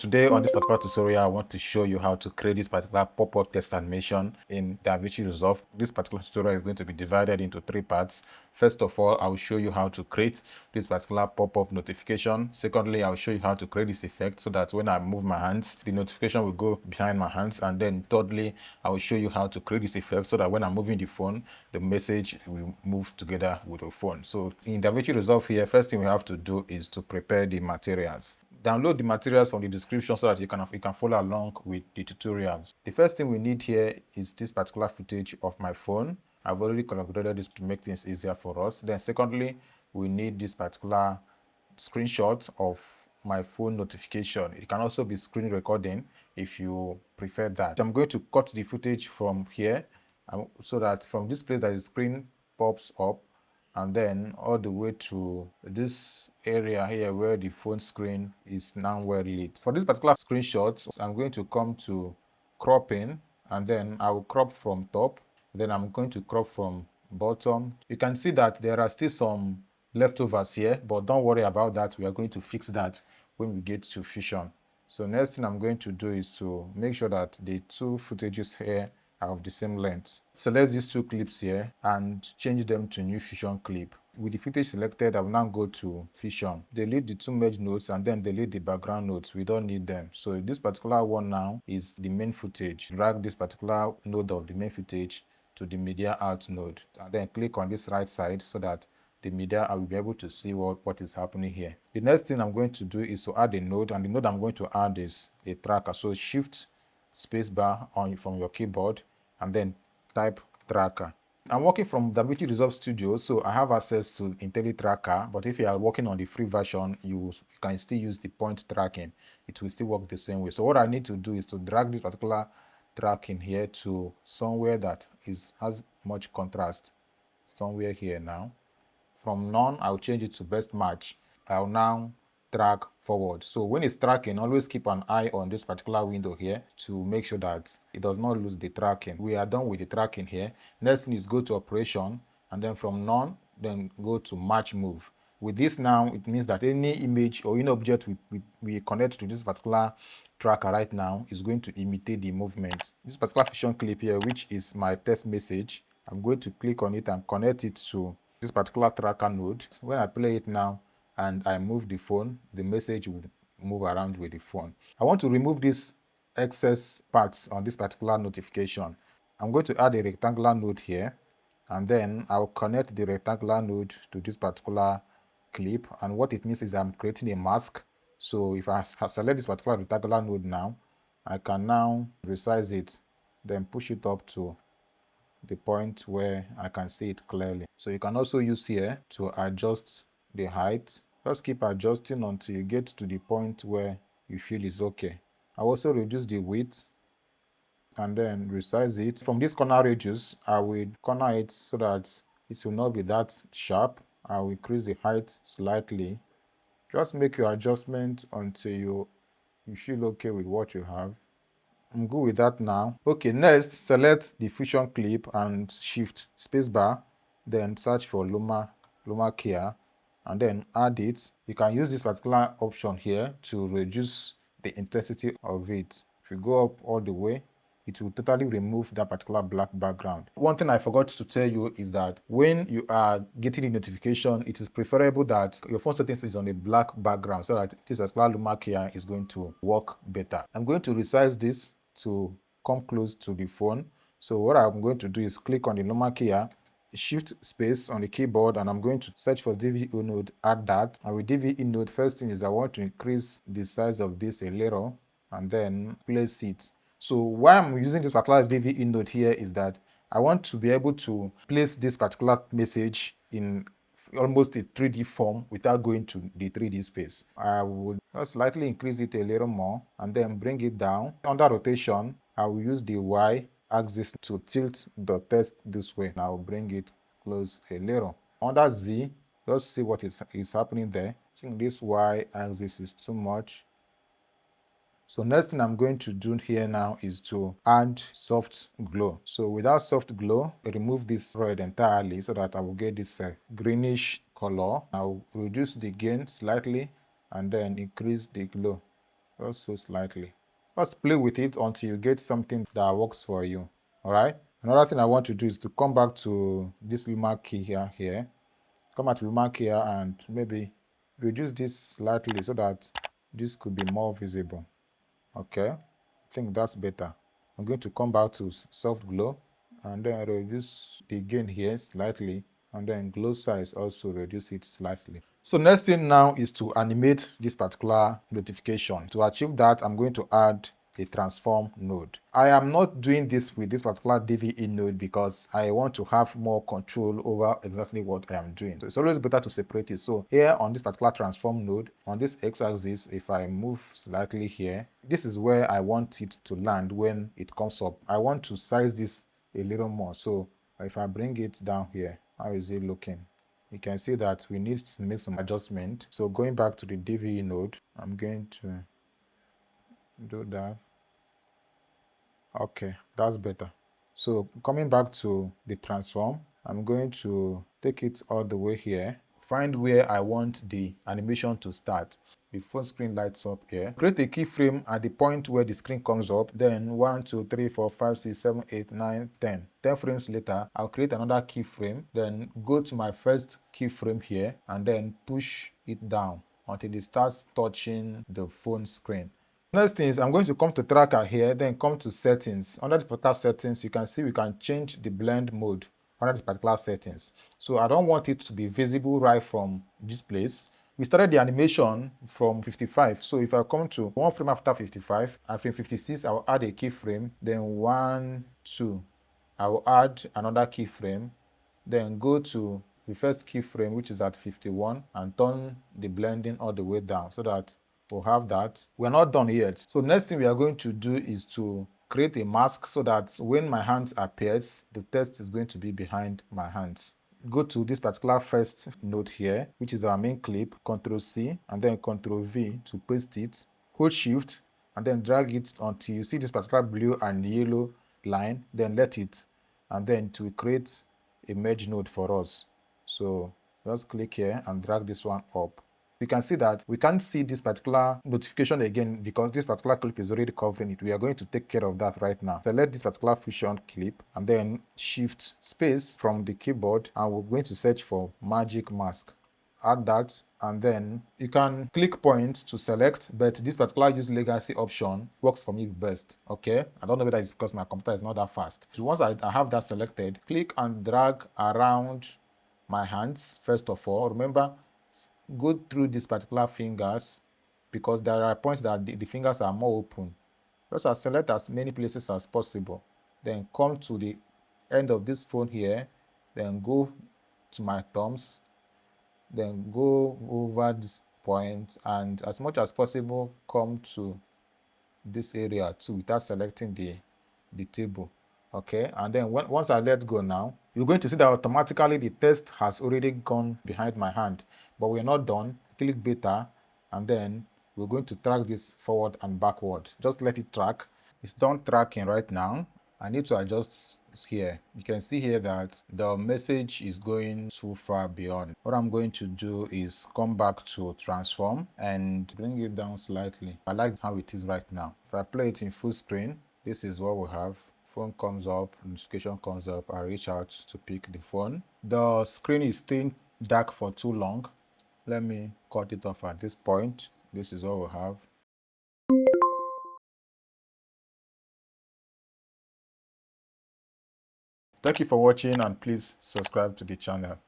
today on this particular tutorial, I want to show you how to create this particular pop-up text animation in Davinci Resolve. This particular tutorial is going to be divided into 3 parts. First of all, I will show you how to create this particular pop-up notification. Secondly, I will show you how to create this effect so that when I move my hands, the notification will go behind my hands. And then thirdly, I will show you how to create this effect so that when I'm moving the phone, the message will move together with the phone. So in Davinci Resolve here, first thing we have to do is to prepare the materials. Download the materials from the description so that you can follow along with the tutorials. The first thing we need here is this particular footage of my phone. I've already collaborated this to make things easier for us. Then secondly, we need this particular screenshot of my phone notification. It can also be screen recording if you prefer that. I'm going to cut the footage from here so that from this place that the screen pops up, and then all the way to this area here where the phone screen is now well lit. For this particular screenshot, I'm going to come to cropping, and then I will crop from top, then I'm going to crop from bottom. You can see that there are still some leftovers here, but don't worry about that. We are going to fix that when we get to Fusion. So next thing I'm going to do is to make sure that the two footages here are of the same length. Select these two clips here and change them to new Fusion clip. With the footage selected, I will now go to Fusion. Delete the two merge nodes and then delete the background nodes. We don't need them. So this particular one now is the main footage. Drag this particular node of the main footage to the media out node, and then click on this right side so that the media, I will be able to see what is happening here. The next thing I'm going to do is to add a node, and the node I'm going to add is a tracker. So shift spacebar from your keyboard and then type tracker. I'm working from Davinci Resolve Studio, so I have access to IntelliTracker, but if you are working on the free version, you can still use the point tracking. It will still work the same way. So what I need to do is to drag this particular tracking here to somewhere that has much contrast, somewhere here now. From none, I'll change it to best match. I'll now drag forward. So when it's tracking, always keep an eye on this particular window here to make sure that it does not lose the tracking. We are done with the tracking here. Next thing is go to operation, and then from none, then go to match move. With this now, it means that any image or any object we connect to this particular tracker right now is going to imitate the movement. This particular Fusion clip here, which is my test message, I'm going to click on it and connect it to this particular tracker node. When I play it now and I move the phone, the message will move around with the phone. I want to remove these excess parts on this particular notification. I'm going to add a rectangular node here, and then I'll connect the rectangular node to this particular clip, and what it means is I'm creating a mask. So if I select this particular rectangular node now, I can now resize it, then push it up to the point where I can see it clearly. So you can also use here to adjust the height. Just keep adjusting until you get to the point where you feel is okay. I also reduce the width and then resize it. From this corner radius, I will corner it so that it will not be that sharp. I will increase the height slightly. Just make your adjustment until you feel okay with what you have. I'm good with that now. Okay, next, select the Fusion clip and shift spacebar, then search for Luma Kia, and then add it. You can use this particular option here to reduce the intensity of it. If you go up all the way, it will totally remove that particular black background. One thing I forgot to tell you is that when you are getting the notification, it is preferable that your phone settings is on a black background so that this particular Luma Kia is going to work better. I'm going to resize this to come close to the phone. So what I'm going to do is click on the Luma Kia, shift space on the keyboard, and I'm going to search for DVE node, add that. And with DVE node, first thing is I want to increase the size of this a little and then place it. So why I'm using this particular DVE node here is that I want to be able to place this particular message in almost a 3D form without going to the 3D space. I will just slightly increase it a little more and then bring it down. Under rotation, I will use the Y axis to tilt the text this way. Now bring it close a little. Under Z, just see what is happening there. I think this Y axis is too much. So next thing I'm going to do here now is to add soft glow. So without soft glow, remove this red entirely so that I will get this greenish color. I'll reduce the gain slightly and then increase the glow. also slightly. Just play with it until you get something that works for you. All right. Another thing I want to do is to come back to this mark key here. Come back to the mark here and maybe reduce this slightly so that this could be more visible. Okay. I think that's better. I'm going to come back to soft glow and then reduce the gain here slightly, and then glow size also reduce it slightly. So next thing now is to animate this particular notification. To achieve that, I'm going to add a transform node. I am not doing this with this particular DVE node because I want to have more control over exactly what I am doing. So it's always better to separate it. So here on this particular transform node, on this x-axis, if I move slightly here, this is where I want it to land when it comes up. I want to size this a little more. So if I bring it down here, how is it looking? You can see that we need to make some adjustment. So going back to the DVE node, I'm going to do that. Okay, that's better. So coming back to the transform, I'm going to take it all the way here. Find where I want the animation to start. The phone screen lights up here. Create a keyframe at the point where the screen comes up. Then 1, 2, 3, 4, 5, 6, 7, 8, 9, 10. 10 frames later, I'll create another keyframe. Then go to my first keyframe here and then push it down until it starts touching the phone screen. Next thing is I'm going to come to tracker here, then come to settings. Under the particular settings, you can see we can change the blend mode under the particular settings. So I don't want it to be visible right from this place. We started the animation from 55. So if I come to one frame after 55, at frame 56, I will add a keyframe, then 1, 2. I will add another keyframe, then go to the first keyframe, which is at 51, and turn the blending all the way down so that we'll have that. We're not done yet. So next thing we are going to do is to create a mask so that when my hand appears, the text is going to be behind my hands. Go to this particular first node here, which is our main clip, Ctrl C and then Ctrl V to paste it. Hold Shift and then drag it until you see this particular blue and yellow line, then let it, and then to create a merge node for us. So just click here and drag this one up. You can see that we can't see this particular notification again because this particular clip is already covering it. We are going to take care of that right now. Select this particular fusion clip and then shift space from the keyboard, and we're going to search for magic mask. Add that, and then you can click point to select, but this particular use legacy option works for me best. Okay, I don't know whether it's because my computer is not that fast. So once I have that selected, click and drag around my hands. First of all, remember, go through these particular fingers because there are points that the fingers are more open. Just select as many places as possible. Then come to the end of this phone here, then go to my thumbs, then go over this point, and as much as possible come to this area too without selecting the table. Okay, and then once I let go now, you're going to see that automatically the text has already gone behind my hand, but we're not done. Click beta, and then we're going to track this forward and backward. Just let it track. It's done tracking right now. I need to adjust here. You can see here that the message is going too far beyond. What I'm going to do is come back to transform and bring it down slightly. I like how it is right now. If I play it in full screen, this is what we have. Phone comes up, notification comes up, I reach out to pick the phone. The screen is staying dark for too long. Let me cut it off at this point. This is what we have. Thank you for watching, and please subscribe to the channel.